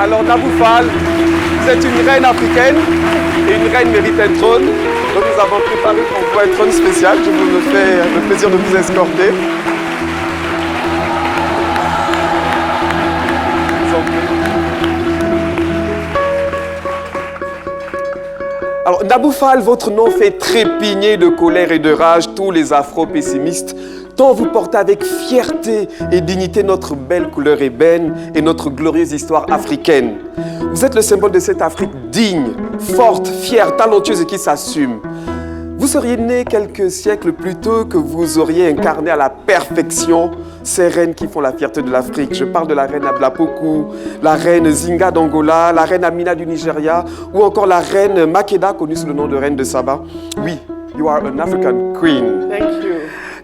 Alors Nabou Fall, vous êtes une reine africaine et une reine mérite un trône. Donc nous avons préparé pour vous un trône spécial. Je me fais le plaisir de vous escorter. Alors, Nabou Fall, votre nom fait trépigner de colère et de rage tous les afro-pessimistes, tant vous portez avec fierté et dignité notre belle couleur ébène et notre glorieuse histoire africaine. Vous êtes le symbole de cette Afrique digne, forte, fière, talentueuse et qui s'assume. Vous seriez né quelques siècles plus tôt que vous auriez incarné à la perfection ces reines qui font la fierté de l'Afrique. Je parle de la reine Ablapoku, la reine Zinga d'Angola, la reine Amina du Nigeria ou encore la reine Makeda, connue sous le nom de reine de Saba. Oui, you are an African queen. Thank you.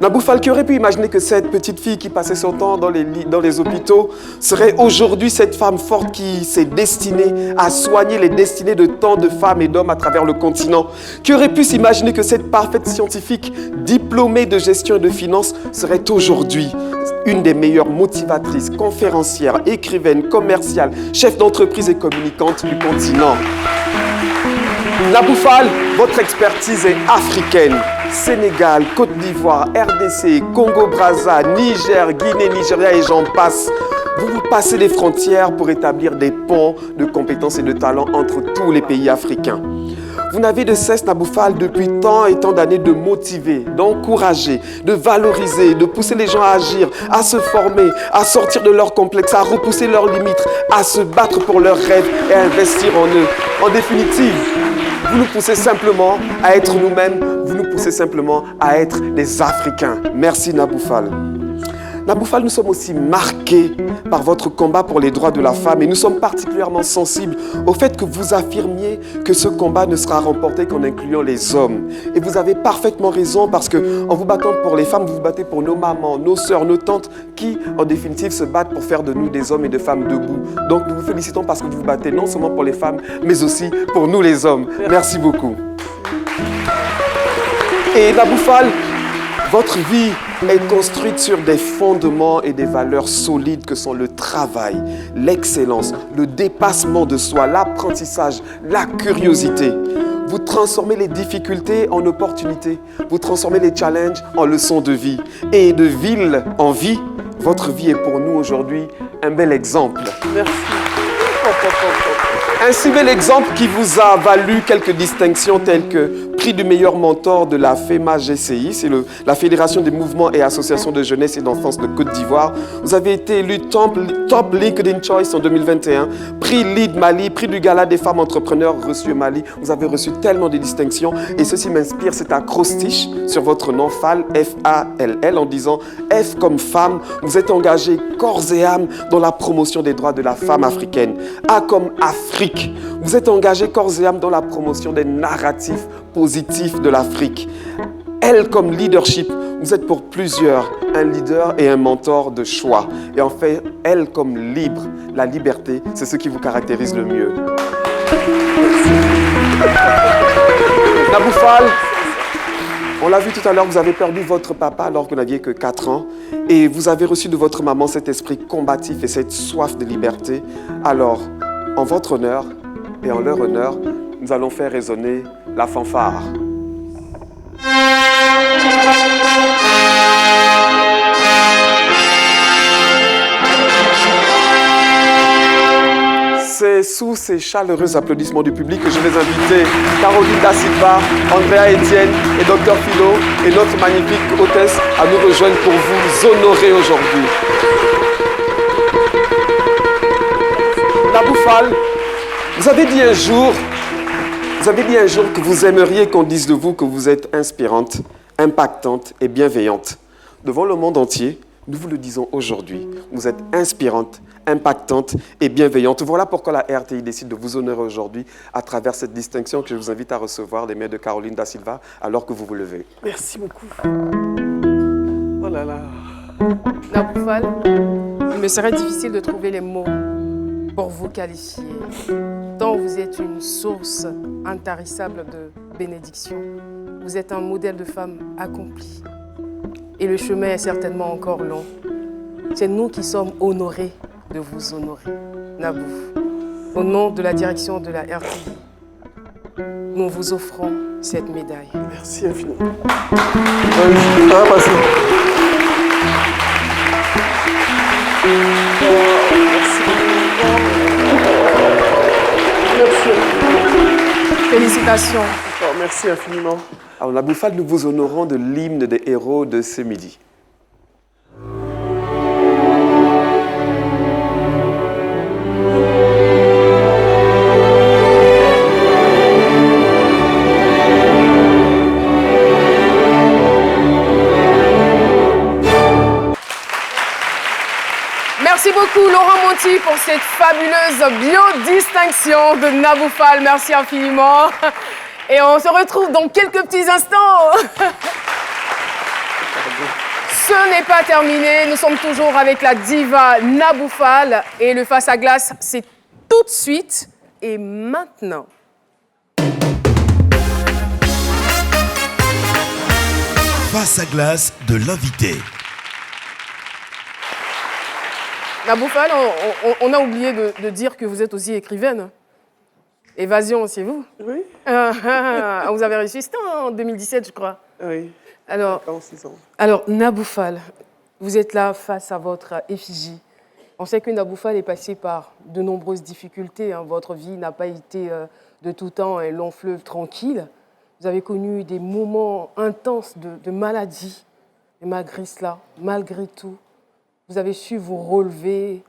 Nabou Fall, qui aurait pu imaginer que cette petite fille qui passait son temps dans les hôpitaux serait aujourd'hui cette femme forte qui s'est destinée à soigner les destinées de tant de femmes et d'hommes à travers le continent? Qui aurait pu s'imaginer que cette parfaite scientifique, diplômée de gestion et de finance, serait aujourd'hui une des meilleures motivatrices, conférencières, écrivaines, commerciales, chef d'entreprise et communicante du continent? Nabou Fall, votre expertise est africaine. Sénégal, Côte d'Ivoire, RDC, Congo-Brazza, Niger, Guinée, Nigeria et j'en passe. Vous passez les frontières pour établir des ponts de compétences et de talents entre tous les pays africains. Vous n'avez de cesse, Nabou Fall, depuis tant et tant d'années de motiver, d'encourager, de valoriser, de pousser les gens à agir, à se former, à sortir de leurs complexes, à repousser leurs limites, à se battre pour leurs rêves et à investir en eux. En définitive, vous nous poussez simplement à être nous-mêmes, vous nous poussez simplement à être des Africains. Merci Nabou Fall. Nabou Fall, nous sommes aussi marqués par votre combat pour les droits de la femme et nous sommes particulièrement sensibles au fait que vous affirmiez que ce combat ne sera remporté qu'en incluant les hommes. Et vous avez parfaitement raison parce qu'en vous battant pour les femmes, vous vous battez pour nos mamans, nos sœurs, nos tantes qui, en définitive, se battent pour faire de nous des hommes et des femmes debout. Donc nous vous félicitons parce que vous vous battez non seulement pour les femmes, mais aussi pour nous les hommes. Merci beaucoup. Et Nabou Fall, votre vie est construite sur des fondements et des valeurs solides que sont le travail, l'excellence, le dépassement de soi, l'apprentissage, la curiosité. Vous transformez les difficultés en opportunités. Vous transformez les challenges en leçons de vie. Et de ville en vie, votre vie est pour nous aujourd'hui un bel exemple. Merci. Un si bel exemple qui vous a valu quelques distinctions telles que prix du meilleur mentor de la FEMA-GCI, c'est la Fédération des mouvements et associations de jeunesse et d'enfance de Côte d'Ivoire. Vous avez été élu Top LinkedIn Choice en 2021, prix Lead Mali, prix du Gala des femmes entrepreneurs reçu au Mali. Vous avez reçu tellement de distinctions et ceci m'inspire cet acrostiche sur votre nom, Fall, F-A-L-L, en disant F comme femme, vous êtes engagé corps et âme dans la promotion des droits de la femme africaine. A comme Afrique, vous êtes engagé corps et âme dans la promotion des narratifs positifs de l'Afrique. Elle comme leadership, vous êtes pour plusieurs un leader et un mentor de choix. Et en fait, elle comme libre, la liberté, c'est ce qui vous caractérise le mieux. Nabou Fall, on l'a vu tout à l'heure, vous avez perdu votre papa alors que vous n'aviez que 4 ans. Et vous avez reçu de votre maman cet esprit combatif et cette soif de liberté. Alors, en votre honneur et en leur honneur, nous allons faire résonner la fanfare. C'est sous ces chaleureux applaudissements du public que je vais inviter Caroline Da Silva, Andrea Etienne et Dr Philo et notre magnifique hôtesse à nous rejoindre pour vous honorer aujourd'hui. Nabou Fall, vous avez dit un jour que vous aimeriez qu'on dise de vous que vous êtes inspirante, impactante et bienveillante. Devant le monde entier, nous vous le disons aujourd'hui. Vous êtes inspirante, impactante et bienveillante. Voilà pourquoi la RTI décide de vous honorer aujourd'hui à travers cette distinction que je vous invite à recevoir des mains de Caroline Da Silva alors que vous vous levez. Merci beaucoup. Oh là là. Nabou Fall, il me serait difficile de trouver les mots pour vous qualifier. Tant vous êtes une source intarissable de bénédiction. Vous êtes un modèle de femme accomplie. Et le chemin est certainement encore long. C'est nous qui sommes honorés de vous honorer. Nabou. Au nom de la direction de la RTI, nous vous offrons cette médaille. Merci infiniment. Ça va passer. Merci. Félicitations. Merci infiniment. Alors, Naboufal, nous vous honorons de l'hymne des héros de ce midi. Merci beaucoup Laurent Monti pour cette fabuleuse biodistinction de Naboufal. Merci infiniment. Et on se retrouve dans quelques petits instants. Ce n'est pas terminé. Nous sommes toujours avec la diva Naboufal. Et le face à glace, c'est tout de suite et maintenant. Face à glace de l'invité. Naboufal, on a oublié de dire que vous êtes aussi écrivaine. Évasion, c'est vous? Oui. Vous avez réussi, c'était en 2017, je crois. Oui. Alors, 6 ans. alors, Naboufal, vous êtes là face à votre effigie. On sait que Naboufal est passé par de nombreuses difficultés. Hein. Votre vie n'a pas été de tout temps un long fleuve tranquille. Vous avez connu des moments intenses de maladie. Et malgré cela, malgré tout, vous avez su vous relever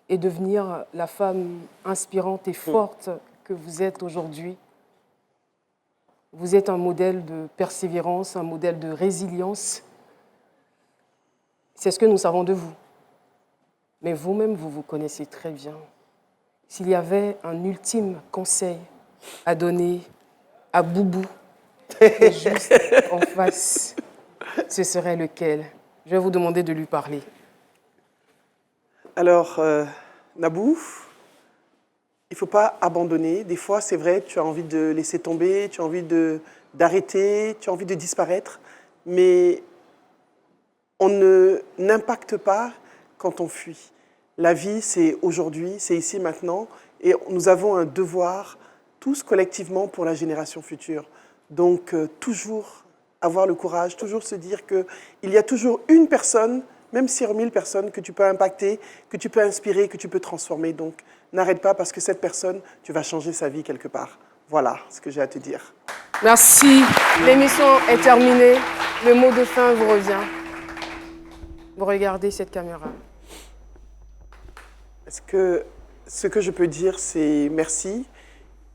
et devenir la femme inspirante et forte que vous êtes aujourd'hui. Vous êtes un modèle de persévérance, un modèle de résilience. C'est ce que nous savons de vous. Mais vous-même, vous vous connaissez très bien. S'il y avait un ultime conseil à donner à Boubou, juste en face, ce serait lequel? Je vais vous demander de lui parler. Alors, Nabou, il ne faut pas abandonner. Des fois, c'est vrai, tu as envie de laisser tomber, tu as envie d'arrêter, tu as envie de disparaître. Mais on n'impacte pas quand on fuit. La vie, c'est aujourd'hui, c'est ici, maintenant. Et nous avons un devoir, tous collectivement, pour la génération future. Donc, toujours avoir le courage, toujours se dire qu'il y a toujours une personne, même sur 1000 personnes, que tu peux impacter, que tu peux inspirer, que tu peux transformer. Donc, n'arrête pas parce que cette personne, tu vas changer sa vie quelque part. Voilà ce que j'ai à te dire. Merci. L'émission est terminée. Le mot de fin vous revient. Vous regardez cette caméra. Est-ce que ce que je peux dire, c'est merci.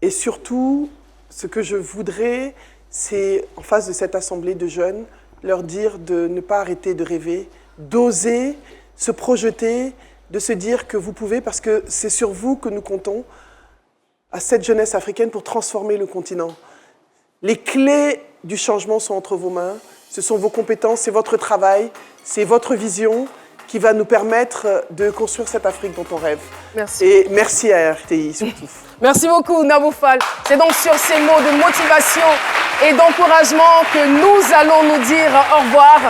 Et surtout, ce que je voudrais, c'est, en face de cette assemblée de jeunes, leur dire de ne pas arrêter de rêver, d'oser se projeter, de se dire que vous pouvez, parce que c'est sur vous que nous comptons, à cette jeunesse africaine, pour transformer le continent. Les clés du changement sont entre vos mains, ce sont vos compétences, c'est votre travail, c'est votre vision qui va nous permettre de construire cette Afrique dont on rêve. Merci. Et merci à RTI surtout. Merci beaucoup, Naboufal. C'est donc sur ces mots de motivation et d'encouragement que nous allons nous dire au revoir.